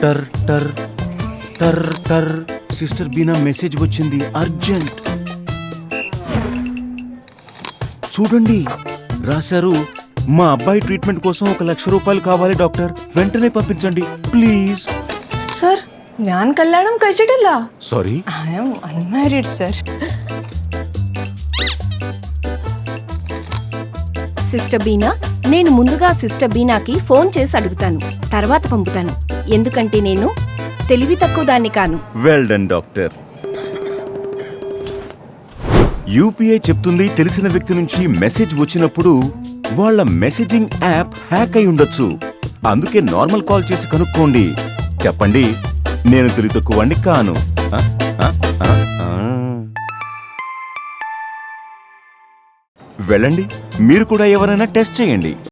టర్ టర్ టర్ టర్ సిస్టర్ బీనా మెసేజ్ వచ్చింది, అర్జెంట్. చూడండి, రాశారు, మా అబ్బాయి ట్రీట్మెంట్ కోసం 1,00,000 రూపాయలు కావాలి డాక్టర్, వెంటనే పంపించండి ప్లీజ్. സർ ഞാൻ കല്യാണം കഴിച്ചിട്ടില്ല. Sorry, I am unmarried sir. Sister Beena, నేను ముందుగా సిస్టర్ బీనాకి ఫోన్ చేసి అడుగుతాను, తర్వాత పంపుతాను. ఎందుకంటే నేను తెలివి తక్కువ దాన్ని కాను. Well done doctor. యూపీఐ చెప్తుంది తెలిసిన వ్యక్తి నుంచి మెసేజ్ వచ్చినప్పుడు వాళ్ళ మెసేజింగ్ యాప్ హ్యాక్ అయి ఉండొచ్చు. అందుకే నార్మల్ కాల్ చేసి కనుక్కోండి. చెప్పండి, నేను తెలివి తక్కువని కాను. వెళ్ళండి, మీరు కూడా ఎవరైనా టెస్ట్ చేయండి.